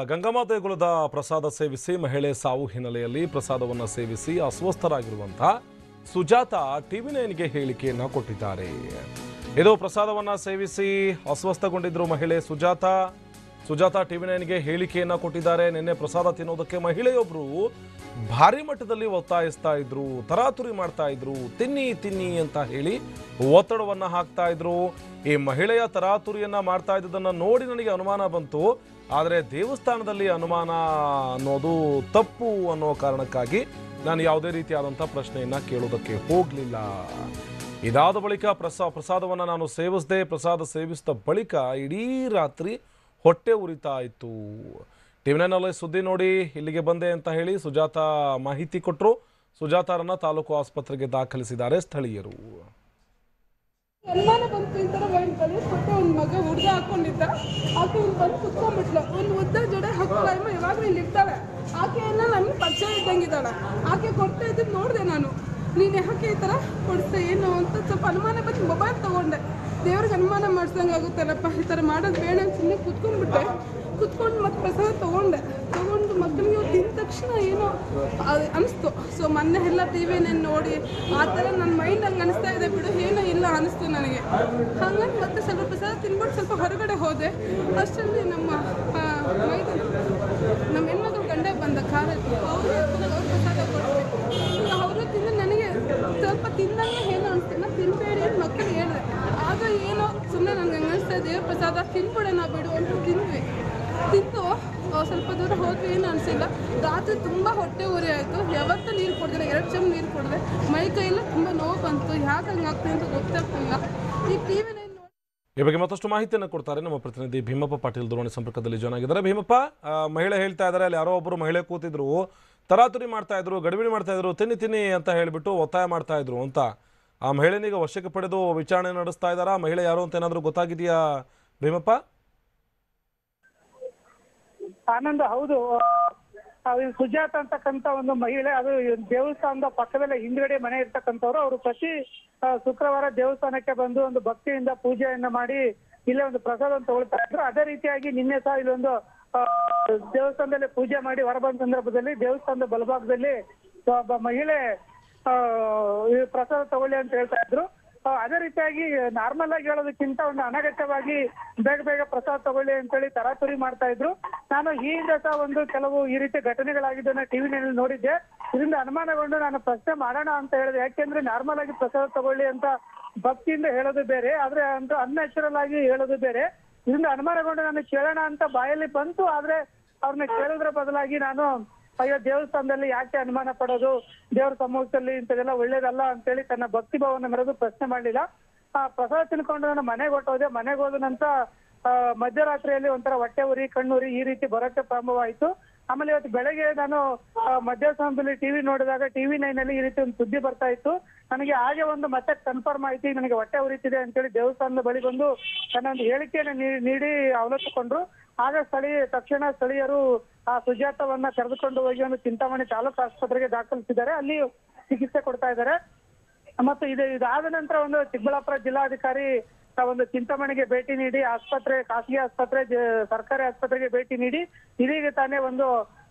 ಗಂಗಮ್ಮ ದೇಗುಲದ ಪ್ರಸಾದ ಸೇವಿಸಿ ಮಹಿಳೆ ಸಾವು ಹಿನ್ನೆಲೆಯಲ್ಲಿ ಪ್ರಸಾದವನ್ನು ಸೇವಿಸಿ ಅಸ್ವಸ್ಥರಾಗಿರುವಂತಹ ಸುಜಾತ ಟಿವಿ9ಗೆ ಹೇಳಿಕೆಯನ್ನು ಕೊಟ್ಟಿದ್ದಾರೆ. ಇದು ಪ್ರಸಾದವನ್ನು ಸೇವಿಸಿ ಅಸ್ವಸ್ಥಗೊಂಡಿದ್ರು ಮಹಿಳೆ ಸುಜಾತ ಟಿವಿ9ಗೆ ಹೇಳಿಕೆಯನ್ನು ಕೊಟ್ಟಿದ್ದಾರೆ. ನಿನ್ನೆ ಪ್ರಸಾದ ತಿನ್ನೋದಕ್ಕೆ ಮಹಿಳೆಯೊಬ್ಬರು ಭಾರಿ ಮಟ್ಟದಲ್ಲಿ ಒತ್ತಾಯಿಸ್ತಾ ಇದ್ರು, ತರಾತುರಿ ಮಾಡ್ತಾ ಇದ್ರು, ತಿನ್ನಿ ಅಂತ ಹೇಳಿ ಒತ್ತಡವನ್ನು ಹಾಕ್ತಾ ಇದ್ರು. ಈ ಮಹಿಳೆಯ ತರಾತುರಿಯನ್ನ ಮಾಡ್ತಾ ಇದ್ದದನ್ನು ನೋಡಿ ನನಗೆ ಅನುಮಾನ ಬಂತು. ಆದರೆ ದೇವಸ್ಥಾನದಲ್ಲಿ ಅನುಮಾನ ಅನ್ನೋದು ತಪ್ಪು ಅನ್ನೋ ಕಾರಣಕ್ಕಾಗಿ ನಾನು ಯಾವುದೇ ರೀತಿಯಾದಂಥ ಪ್ರಶ್ನೆಯನ್ನ ಕೇಳೋದಕ್ಕೆ ಹೋಗಲಿಲ್ಲ. ಇದಾದ ಬಳಿಕ ಪ್ರಸಾದವನ್ನು ನಾನು ಸೇವಿಸಿದೆ. ಪ್ರಸಾದ ಸೇವಿಸಿದ ಬಳಿಕ ಇಡೀ ರಾತ್ರಿ ಹೊಟ್ಟೆ ಉರಿತಾ ಇತ್ತು. ಟಿವಿ9ನಲ್ಲಿ ಸುದ್ದಿ ನೋಡಿ ಇಲ್ಲಿಗೆ ಬಂದೆ ಅಂತ ಹೇಳಿ ಸುಜಾತ ಮಾಹಿತಿ ಕೊಟ್ಟರು. ಸುಜಾತಾರನ್ನ ತಾಲೂಕು ಆಸ್ಪತ್ರೆಗೆ ದಾಖಲಿಸಿದ್ದಾರೆ ಸ್ಥಳೀಯರು. ಅನುಮಾನ ಬಂತು ಈ ಥರ ಕೊಟ್ಟು ಒಂದು ಮಗ ಹುಡುಗ ಹಾಕೊಂಡಿದ್ದ. ಆಕೆ ಇಲ್ಲಿ ಬಂದು ಕುತ್ಕೊಂಡ್ಬಿಟ್ಲು. ಒಂದು ಉದ್ದ ಜಡೆ ಹಾಕೋಲ್ಲ, ಯಾವಾಗಲೂ ಇಲ್ಲಿ ಇರ್ತಾಳೆ. ಆಕೆಯನ್ನ ನಮ್ಗೆ ಪರಿಚಯ ಇದ್ದಂಗಿದ್ದಾಳೆ. ಆಕೆ ಕೊಡ್ತಾ ಇದ್ದು ನೋಡಿದೆ ನಾನು. ನೀನು ಯಾಕೆ ಈ ಥರ ಕೊಡಿಸ್ತೆ ಏನು ಅಂತ ಸ್ವಲ್ಪ ಅನುಮಾನ ಬಂದು ಮೊಬೈಲ್ ತೊಗೊಂಡೆ. ದೇವ್ರಿಗೆ ಅನುಮಾನ ಮಾಡಿಸ್ದಂಗೆ ಆಗುತ್ತಲ್ಲಪ್ಪ, ಈ ಥರ ಮಾಡೋದು ಬೇಡ ಅಂತ ಸುಮ್ಮನೆ ಕುತ್ಕೊಂಡು ಮತ್ತೆ ಪ್ರಸಾದ ತೊಗೊಂಡು ಮಕ್ಕಳಿಗೆ ತಿಂದ ತಕ್ಷಣ ಏನೋ ಅನಿಸ್ತು. ಸೊ ಮೊನ್ನೆ ಎಲ್ಲ ಟಿವಿನ ನೋಡಿ ಆ ಥರ ನನ್ನ ಮೈಂಡ್ ಹಂಗೆ ಅನಿಸ್ತಾ ಇದೆ, ಬಿಡು ಏನೋ ಇಲ್ಲ ಅನಿಸ್ತು ನನಗೆ. ಹಾಗಾಗಿ ಮತ್ತೆ ಸ್ವಲ್ಪ ಪ್ರಸಾದ ತಿನ್ಬಿಟ್ಟು ಸ್ವಲ್ಪ ಹೊರಗಡೆ ಹೋದೆ. ಅಷ್ಟರಲ್ಲಿ ನಮ್ಮ ಹೆಣ್ಮಕ್ಳು ಗಂಡ ಬಂದ ಕಾರಲ್ಲಿ, ಅವ್ರಿಗೆ ಅವ್ರು ಪ್ರಸಾದ ಕೊಡ್ಬೇಕು. ಅವರು ತಿಂದು ನನಗೆ ಸ್ವಲ್ಪ ತಿಂದಂಗೆ ಏನೋ ಅನಿಸ್ತು. ನಾನು ತಿನ್ಬೇಡಿ ಅಂತ ಮಕ್ಕಳಿಗೆ ಹೇಳಿದೆ. ಆಗ ಏನೋ ಸುಮ್ಮನೆ ನನಗೆ ಹಂಗೆ ಅನಿಸ್ತಾ ದೇವ್ರ ಪ್ರಸಾದ ತಿನ್ಬಿಡೋಣ ಬಿಡು ಅಂತ ತಿಂದು ಸ್ವಲ್ಪ ದೂರ ಹೋದ್ವಿ. ಏನು ಅನಿಸಿಲ್ಲ. ರಾತ್ರಿ ತುಂಬ ಹೊಟ್ಟೆ ಉರಿ ಆಯಿತು. ಯಾವತ್ತೂ ನೀರು ಕೊಡ್ದಿಲ್ಲ, 2 ಚಮ್ ನೀರು ಕೊಡಿದೆ. ಮೈ ಕೈಯೆಲ್ಲ ತುಂಬ ನೋವು ಬಂತು. ಯಾಕೆ ಹಂಗೆ ಆಗ್ತದೆ ಅಂತ ಗೊತ್ತಾಗ್ತಿಲ್ಲ. ಈ ಟಿವಿ9 ಈ ಬಗ್ಗೆ ಮತ್ತಷ್ಟು ಮಾಹಿತಿಯನ್ನು ಕೊಡ್ತಾರೆ ನಮ್ಮ ಪ್ರತಿನಿಧಿ ಭೀಮಪ್ಪ ಪಾಟೀಲ್ ದೂರವಾಣಿ ಸಂಪರ್ಕದಲ್ಲಿ ಜಾಯ್ನ್ ಆಗಿದ್ದಾರೆ. ಭೀಮಪ್ಪ, ಮಹಿಳೆ ಹೇಳ್ತಾ ಇದ್ದಾರೆ ಅಲ್ಲಿ ಯಾರೋ ಒಬ್ಬರು ಮಹಿಳೆ ಕೂತಿದ್ರು, ತರಾತುರಿ ಮಾಡ್ತಾ ಇದ್ರು, ಗಡಿಬಿಡಿ ಮಾಡ್ತಾ ಇದ್ರು, ತಿನ್ನಿ ಅಂತ ಹೇಳಿಬಿಟ್ಟು ಒತ್ತಾಯ ಮಾಡ್ತಾ ಇದ್ರು ಅಂತ. ಆ ಮಹಿಳೆನೀಗ ವಶಕ್ಕೆ ಪಡೆದು ವಿಚಾರಣೆ ನಡೆಸ್ತಾ ಇದ್ದಾರಾ? ಮಹಿಳೆ ಯಾರು ಅಂತ ಏನಾದರೂ ಗೊತ್ತಾಗಿದೆಯಾ ಭೀಮಪ್ಪ? ಆನಂದ್, ಹೌದು. ಸುಜಾತ ಅಂತಕ್ಕಂಥ ಒಂದು ಮಹಿಳೆ, ಅದು ದೇವಸ್ಥಾನದ ಪಕ್ಕದಲ್ಲೇ ಹಿಂದ್ಗಡೆ ಮನೆ ಇರ್ತಕ್ಕಂಥವ್ರು. ಅವರು ಪ್ರತಿ ಶುಕ್ರವಾರ ದೇವಸ್ಥಾನಕ್ಕೆ ಬಂದು ಒಂದು ಭಕ್ತಿಯಿಂದ ಪೂಜೆಯನ್ನ ಮಾಡಿ ಇಲ್ಲೇ ಒಂದು ಪ್ರಸಾದ ತಗೊಳ್ತಾ ಇದ್ರು. ಅದೇ ರೀತಿಯಾಗಿ ನಿನ್ನೆ ಸಹ ಇಲ್ಲೊಂದು ದೇವಸ್ಥಾನದಲ್ಲಿ ಪೂಜೆ ಮಾಡಿ ಹೊರಬಂದ ಸಂದರ್ಭದಲ್ಲಿ ದೇವಸ್ಥಾನದ ಬಲಭಾಗದಲ್ಲಿ ಒಬ್ಬ ಮಹಿಳೆ ಪ್ರಸಾದ ತಗೊಳ್ಳಿ ಅಂತ ಹೇಳ್ತಾ ಇದ್ರು. ಅದೇ ರೀತಿಯಾಗಿ ನಾರ್ಮಲ್ ಆಗಿ ಹೇಳೋದಕ್ಕಿಂತ ಒಂದು ಅನಗತ್ಯವಾಗಿ ಬೇಗ ಪ್ರಸಾದ ತಗೊಳ್ಳಿ ಅಂತೇಳಿ ತರಾತುರಿ ಮಾಡ್ತಾ ಇದ್ರು. ನಾನು ಈ ಹಿಂದೆ ಸಹ ಒಂದು ಕೆಲವು ಈ ರೀತಿ ಘಟನೆಗಳಾಗಿದ್ದನ್ನ ಟಿವಿನಲ್ಲಿ ನೋಡಿದ್ದೆ. ಇದರಿಂದ ಅನುಮಾನಗೊಂಡು ನಾನು ಪ್ರಶ್ನೆ ಮಾಡೋಣ ಅಂತ ಹೇಳಿದೆ. ಯಾಕೆಂದ್ರೆ ನಾರ್ಮಲ್ ಆಗಿ ಪ್ರಸಾದ ತಗೊಳ್ಳಿ ಅಂತ ಭಕ್ತಿಯಿಂದ ಹೇಳೋದು ಬೇರೆ, ಆದ್ರೆ ಅಂತ ಅನ್ಯಾಚುರಲ್ ಆಗಿ ಹೇಳೋದು ಬೇರೆ. ಇದರಿಂದ ಅನುಮಾನಗೊಂಡು ನಾನು ಕೇಳೋಣ ಅಂತ ಬಾಯಲ್ಲಿ ಬಂತು. ಆದ್ರೆ ಅವ್ರನ್ನ ಕೇಳೋದ್ರ ಬದಲಾಗಿ ನಾನು ಅಯ್ಯೋ ದೇವಸ್ಥಾನದಲ್ಲಿ ಯಾಕೆ ಅನುಮಾನ ಪಡೋದು, ದೇವ್ರ ಸಮ್ಮುಖದಲ್ಲಿ ಇಂಥದೆಲ್ಲ ಒಳ್ಳೇದಲ್ಲ ಅಂತೇಳಿ ತನ್ನ ಭಕ್ತಿ ಭಾವನ ಮೆರೆದು ಪ್ರಶ್ನೆ ಮಾಡ್ಲಿಲ್ಲ. ಪ್ರಸಾದ ತಿನ್ಕೊಂಡು ನಾನು ಮನೆಗೆ ಹೊಟ್ಟೋದೆ. ಮನೆಗೆ ಹೋದ ನಂತರ ಮಧ್ಯರಾತ್ರಿಯಲ್ಲಿ ಒಂಥರ ಹೊಟ್ಟೆ ಉರಿ, ಕಣ್ಣುರಿ ಈ ರೀತಿ ಬರೋಕ್ಕೆ ಪ್ರಾರಂಭವಾಯಿತು. ಆಮೇಲೆ ಇವತ್ತು ಬೆಳಗ್ಗೆ ನಾನು ಮಧ್ಯಾಹ್ನದಲ್ಲಿ ಟಿವಿ ನೋಡಿದಾಗ ಟಿವಿ9ನಲ್ಲಿ ಈ ರೀತಿ ಒಂದು ಸುದ್ದಿ ಬರ್ತಾ ಇತ್ತು. ನನಗೆ ಹಾಗೆ ಒಂದು ಮತ್ತೆ ಕನ್ಫರ್ಮ್ ಆಯ್ತು, ನನಗೆ ಹೊಟ್ಟೆ ಉರಿತಿದೆ ಅಂತೇಳಿ ದೇವಸ್ಥಾನದ ಬಳಿ ಬಂದು ನನ್ನ ಒಂದು ಹೇಳಿಕೆಯನ್ನು ನೀಡಿ ಅವಲತ್ತುಕೊಂಡ್ರು. ಆಗ ತಕ್ಷಣ ಸ್ಥಳೀಯರು ಆ ಸುಜಾತವನ್ನ ಕರೆದುಕೊಂಡು ಹೋಗಿ ಒಂದು ಚಿಂತಾಮಣಿ ತಾಲೂಕು ಆಸ್ಪತ್ರೆಗೆ ದಾಖಲಿಸಿದ್ದಾರೆ. ಅಲ್ಲಿ ಚಿಕಿತ್ಸೆ ಕೊಡ್ತಾ ಇದ್ದಾರೆ. ಮತ್ತು ಇದಾದ ನಂತರ ಒಂದು ಚಿಕ್ಕಬಳ್ಳಾಪುರ ಜಿಲ್ಲಾಧಿಕಾರಿ ಒಂದು ಚಿಂತಾಮಣಿಗೆ ಭೇಟಿ ನೀಡಿ ಖಾಸಗಿ ಆಸ್ಪತ್ರೆ, ಸರ್ಕಾರಿ ಆಸ್ಪತ್ರೆಗೆ ಭೇಟಿ ನೀಡಿ ಇದೀಗ ತಾನೇ ಒಂದು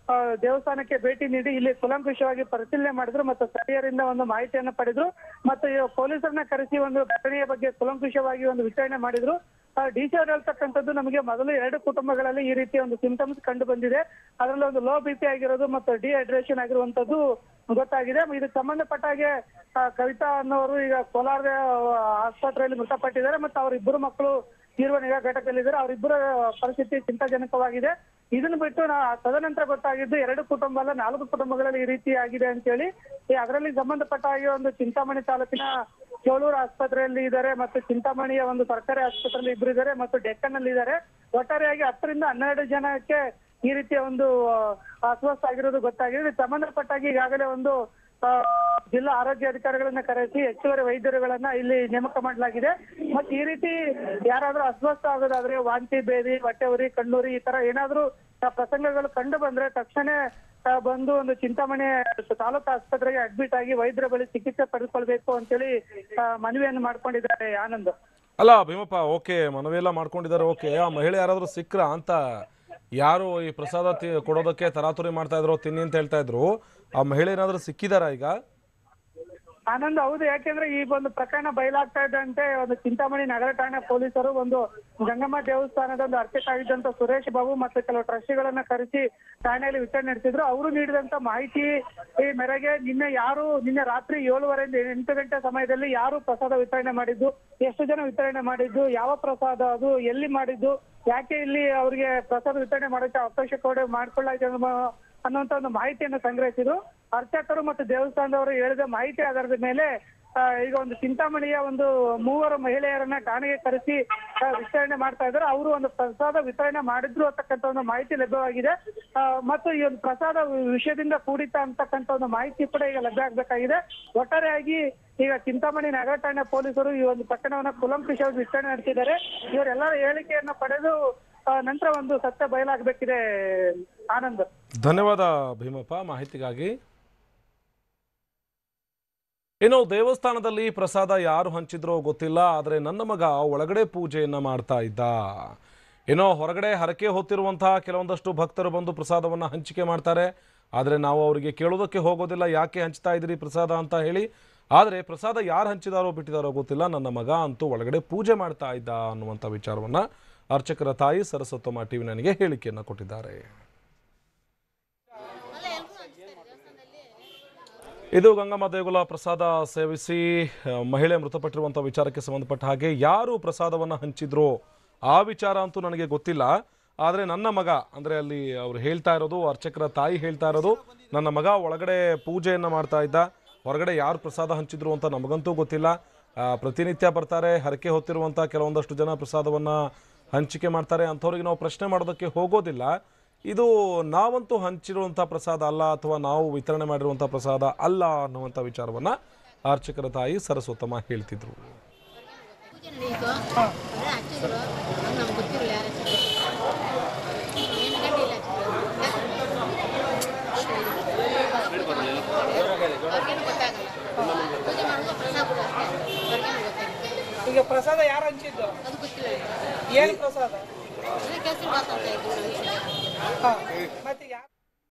ದೇವಸ್ಥಾನಕ್ಕೆ ಭೇಟಿ ನೀಡಿ ಇಲ್ಲಿ ಕೂಲಂಕುಷವಾಗಿ ಪರಿಶೀಲನೆ ಮಾಡಿದ್ರು ಮತ್ತು ಸ್ಥಳೀಯರಿಂದ ಒಂದು ಮಾಹಿತಿಯನ್ನು ಪಡೆದ್ರು. ಮತ್ತು ಪೊಲೀಸರನ್ನ ಕರೆಸಿ ಒಂದು ಘಟನೆಯ ಬಗ್ಗೆ ಕೂಲಂಕುಷವಾಗಿ ಒಂದು ವಿಚಾರಣೆ ಮಾಡಿದ್ರು. ಡಿಸಿ ಅವರು ಹೇಳ್ತಕ್ಕಂಥದ್ದು, ನಮಗೆ ಮೊದಲು 2 ಕುಟುಂಬಗಳಲ್ಲಿ ಈ ರೀತಿಯ ಒಂದು ಸಿಂಪ್ಟಮ್ಸ್ ಕಂಡು ಬಂದಿದೆ. ಅದರಲ್ಲಿ ಒಂದು ಲೋ BP ಆಗಿರೋದು ಮತ್ತು ಡಿಹೈಡ್ರೇಷನ್ ಆಗಿರುವಂತದ್ದು ಗೊತ್ತಾಗಿದೆ. ಇದಕ್ಕೆ ಸಂಬಂಧಪಟ್ಟ ಹಾಗೆ ಕವಿತಾ ಅನ್ನೋರು ಈಗ ಕೋಲಾರ ಆಸ್ಪತ್ರೆಯಲ್ಲಿ ಮೃತಪಟ್ಟಿದ್ದಾರೆ ಮತ್ತು ಅವ್ರ 2 ಮಕ್ಕಳು ತೀವ್ರ ನಿಗಾ ಘಟಕದಲ್ಲಿದ್ದಾರೆ. ಅವರಿಬ್ಬರ ಪರಿಸ್ಥಿತಿ ಚಿಂತಾಜನಕವಾಗಿದೆ. ಇದನ್ನು ಬಿಟ್ಟು ತದನಂತರ ಗೊತ್ತಾಗಿದ್ದು 2 ಕುಟುಂಬ ಅಲ್ಲ 4 ಕುಟುಂಬಗಳಲ್ಲಿ ಈ ರೀತಿ ಆಗಿದೆ ಅಂತೇಳಿ. ಅದರಲ್ಲಿ ಸಂಬಂಧಪಟ್ಟ ಹಾಗೆ ಒಂದು ಚಿಂತಾಮಣಿ ತಾಲೂಕಿನ ಚೋಳೂರು ಆಸ್ಪತ್ರೆಯಲ್ಲಿ ಇದ್ದಾರೆ ಮತ್ತು ಚಿಂತಾಮಣಿಯ ಒಂದು ಸರ್ಕಾರಿ ಆಸ್ಪತ್ರೆಯಲ್ಲಿ 2 ಇದ್ದಾರೆ ಮತ್ತು ಡೆಕ್ಕನ್ ಅಲ್ಲಿ ಇದ್ದಾರೆ. ಒಟ್ಟಾರೆಯಾಗಿ 10 ರಿಂದ 12 ಜನಕ್ಕೆ ಈ ರೀತಿಯ ಒಂದು ಅಸ್ವಸ್ಥ ಆಗಿರೋದು ಗೊತ್ತಾಗಿದೆ. ಸಂಬಂಧಪಟ್ಟಾಗಿ ಈಗಾಗಲೇ ಒಂದು ಜಿಲ್ಲಾ ಆರೋಗ್ಯ ಅಧಿಕಾರಿಗಳನ್ನ ಕರೆಸಿ ಹೆಚ್ಚುವರಿ ವೈದ್ಯರುಗಳನ್ನ ಇಲ್ಲಿ ನೇಮಕ ಮಾಡಲಾಗಿದೆ. ಮತ್ತೆ ಈ ರೀತಿ ಯಾರಾದ್ರೂ ಅಸ್ವಸ್ಥ ಆಗೋದಾದ್ರೆ, ವಾಂತಿ, ಬೇದಿ, ಹೊಟ್ಟೆ ಉರಿ, ಕಣ್ಣುರಿ ಈ ತರ ಏನಾದ್ರೂ ಪ್ರಸಂಗಗಳು ಕಂಡು ಬಂದ್ರೆ ತಕ್ಷಣ ಬಂದು ಒಂದು ಚಿಂತಾಮಣಿ ತಾಲೂಕು ಆಸ್ಪತ್ರೆಗೆ ಅಡ್ಮಿಟ್ ಆಗಿ ವೈದ್ಯರ ಬಳಿ ಚಿಕಿತ್ಸೆ ಪಡೆದುಕೊಳ್ಬೇಕು ಅಂತೇಳಿ ಮನವಿಯನ್ನು ಮಾಡ್ಕೊಂಡಿದ್ದಾರೆ. ಆನಂದ್, ಅಲ್ಲ ಭೀಮಪ್ಪ, ಓಕೆ, ಮನವಿ ಎಲ್ಲ ಮಾಡ್ಕೊಂಡಿದ್ದಾರೆ, ಓಕೆ. ಆ ಮಹಿಳೆ ಯಾರಾದ್ರೂ ಸಿಕ್ರಾ ಅಂತ ಯಾರು ಈ ಪ್ರಸಾದ ಕೊಡೋದಕ್ಕೆ ತರಾತುರಿ ಮಾಡ್ತಾ ಇದ್ರು, ತಿನ್ನಿ ಅಂತ ಹೇಳ್ತಾ ಇದ್ರು, ಆ ಮಹಿಳೆ ಏನಾದರೂ ಸಿಕ್ಕಿದಾರಾ ಈಗ? ಆನಂದ್, ಹೌದು. ಯಾಕೆಂದ್ರೆ ಈ ಒಂದು ಪ್ರಕರಣ ಬಯಲಾಗ್ತಾ ಇದ್ದಂತೆ ಒಂದು ಚಿಂತಾಮಣಿ ನಗರ ಠಾಣೆ ಪೊಲೀಸರು ಒಂದು ಗಂಗಮ್ಮ ದೇವಸ್ಥಾನದ ಒಂದು ಅರ್ಚಕ ಆಗಿದ್ದಂತ ಸುರೇಶ್ ಬಾಬು ಮತ್ತು ಕೆಲವು ಟ್ರಸ್ಟಿಗಳನ್ನ ಕರೆಸಿ ಠಾಣೆಯಲ್ಲಿ ವಿಚಾರಣೆ ನಡೆಸಿದ್ರು. ಅವರು ನೀಡಿದಂತ ಮಾಹಿತಿ ಈ ಮೇರೆಗೆ ನಿನ್ನೆ ರಾತ್ರಿ 7:30 ಇಂದ 8 ಗಂಟೆ ಸಮಯದಲ್ಲಿ ಯಾರು ಪ್ರಸಾದ ವಿತರಣೆ ಮಾಡಿದ್ದು, ಎಷ್ಟು ಜನ ವಿತರಣೆ ಮಾಡಿದ್ದು, ಯಾವ ಪ್ರಸಾದ ಅದು, ಎಲ್ಲಿ ಮಾಡಿದ್ದು, ಯಾಕೆ ಇಲ್ಲಿ ಅವರಿಗೆ ಪ್ರಸಾದ ವಿತರಣೆ ಮಾಡೋಕೆ ಅವಕಾಶ ಮಾಡ್ಕೊಳ್ಳಾಗಿದೆ ಅನ್ನುವಂತ ಒಂದು ಮಾಹಿತಿಯನ್ನು ಸಂಗ್ರಹಿಸಿದ್ರು. ಅರ್ಚಕರು ಮತ್ತು ದೇವಸ್ಥಾನದವರು ಹೇಳಿದ ಮಾಹಿತಿ ಆಧಾರದ ಮೇಲೆ ಈಗ ಒಂದು ಚಿಂತಾಮಣಿಯ ಒಂದು 3 ಮಹಿಳೆಯರನ್ನ ಠಾಣೆಗೆ ಕರೆಸಿ ವಿಚಾರಣೆ ಮಾಡ್ತಾ ಇದ್ದಾರೆ. ಅವರು ಒಂದು ಪ್ರಸಾದ ವಿತರಣೆ ಮಾಡಿದ್ರು ಅಂತಕ್ಕಂಥ ಒಂದು ಮಾಹಿತಿ ಲಭ್ಯವಾಗಿದೆ. ಮತ್ತು ಈ ಒಂದು ಪ್ರಸಾದ ವಿಷಯದಿಂದ ಕೂಡಿತ ಅಂತಕ್ಕಂಥ ಒಂದು ಮಾಹಿತಿ ಕೂಡ ಈಗ ಲಭ್ಯ ಆಗ್ಬೇಕಾಗಿದೆ. ಒಟ್ಟಾರೆಯಾಗಿ ಈಗ ಚಿಂತಾಮಣಿ ನಗರ ಠಾಣೆ ಪೊಲೀಸರು ಈ ಒಂದು ಪ್ರಕರಣವನ್ನ ಕೂಲಂಕುಷವಾಗಿ ವಿಚಾರಣೆ ನಡೆಸಿದ್ದಾರೆ. ಇವರೆಲ್ಲರ ಹೇಳಿಕೆಯನ್ನ ಪಡೆದು ನಂತರ ಒಂದು ಸತ್ಯ ಬಯಲಾಗಬೇಕಿದೆ. ಆನಂದ್, ಧನ್ಯವಾದ ಭೀಮಪ್ಪ ಮಾಹಿತಿಗಾಗಿ. ಇನ್ನು ದೇವಸ್ಥಾನದಲ್ಲಿ ಪ್ರಸಾದ ಯಾರು ಹಂಚಿದ್ರೋ ಗೊತ್ತಿಲ್ಲ, ಆದರೆ ನನ್ನ ಮಗ ಒಳಗಡೆ ಪೂಜೆಯನ್ನ ಮಾಡ್ತಾ ಇದ್ದ. ಏನೋ ಹೊರಗಡೆ ಹರಕೆ ಹೊತ್ತಿರುವಂತಹ ಕೆಲವೊಂದಷ್ಟು ಭಕ್ತರು ಬಂದು ಪ್ರಸಾದವನ್ನು ಹಂಚಿಕೆ ಮಾಡ್ತಾರೆ. ಆದರೆ ನಾವು ಅವರಿಗೆ ಕೇಳೋದಕ್ಕೆ ಹೋಗೋದಿಲ್ಲ, ಯಾಕೆ ಹಂಚ್ತಾ ಇದ್ದೀರಿ ಪ್ರಸಾದ ಅಂತ ಹೇಳಿ. ಆದರೆ ಪ್ರಸಾದ ಯಾರು ಹಂಚಿದಾರೋ ಬಿಟ್ಟಿದಾರೋ ಗೊತ್ತಿಲ್ಲ, ನನ್ನ ಮಗ ಅಂತೂ ಒಳಗಡೆ ಪೂಜೆ ಮಾಡ್ತಾ ಇದ್ದ ಅನ್ನುವಂಥ ವಿಚಾರವನ್ನು ಅರ್ಚಕರ ತಾಯಿ ಸರಸ್ವತಮ್ಮ ಟಿವಿ ನನಗೆ ಹೇಳಿಕೆಯನ್ನು ಕೊಟ್ಟಿದ್ದಾರೆ. ಇದು ಗಂಗಮ್ಮ ದೇಗುಲ ಪ್ರಸಾದ ಸೇವಿಸಿ ಮಹಿಳೆ ಮೃತಪಟ್ಟಿರುವಂಥ ವಿಚಾರಕ್ಕೆ ಸಂಬಂಧಪಟ್ಟ ಹಾಗೆ ಯಾರು ಪ್ರಸಾದವನ್ನು ಹಂಚಿದ್ರೋ ಆ ವಿಚಾರ ಅಂತೂ ನನಗೆ ಗೊತ್ತಿಲ್ಲ. ಆದರೆ ನನ್ನ ಮಗ, ಅಂದರೆ ಅಲ್ಲಿ ಅವರು ಹೇಳ್ತಾ ಇರೋದು, ಅರ್ಚಕರ ತಾಯಿ ಹೇಳ್ತಾ ಇರೋದು, ನನ್ನ ಮಗ ಒಳಗಡೆ ಪೂಜೆಯನ್ನು ಮಾಡ್ತಾ ಇದ್ದ, ಹೊರಗಡೆ ಯಾರು ಪ್ರಸಾದ ಹಂಚಿದ್ರು ಅಂತ ನಮಗಂತೂ ಗೊತ್ತಿಲ್ಲ. ಪ್ರತಿನಿತ್ಯ ಬರ್ತಾರೆ, ಹರಕೆ ಹೊತ್ತಿರುವಂಥ ಕೆಲವೊಂದಷ್ಟು ಜನ ಪ್ರಸಾದವನ್ನು ಹಂಚಿಕೆ ಮಾಡ್ತಾರೆ. ಅಂಥವ್ರಿಗೆ ನಾವು ಪ್ರಶ್ನೆ ಮಾಡೋದಕ್ಕೆ ಹೋಗೋದಿಲ್ಲ. ಇದು ನಾವಂತೂ ಹಂಚಿರುವಂಥ ಪ್ರಸಾದ ಅಲ್ಲ, ಅಥವಾ ನಾವು ವಿತರಣೆ ಮಾಡಿರುವಂಥ ಪ್ರಸಾದ ಅಲ್ಲ ಅನ್ನುವಂಥ ವಿಚಾರವನ್ನು ಅರ್ಚಕರ ತಾಯಿ ಸರಸ್ವತಮ್ಮ ಹೇಳ್ತಿದ್ರು. ಈಗ ಪ್ರಸಾದ ಯಾರು ಹಂಚಿದ್ದು? ಏನು ಪ್ರಸಾದ? ಮತ್ತೆ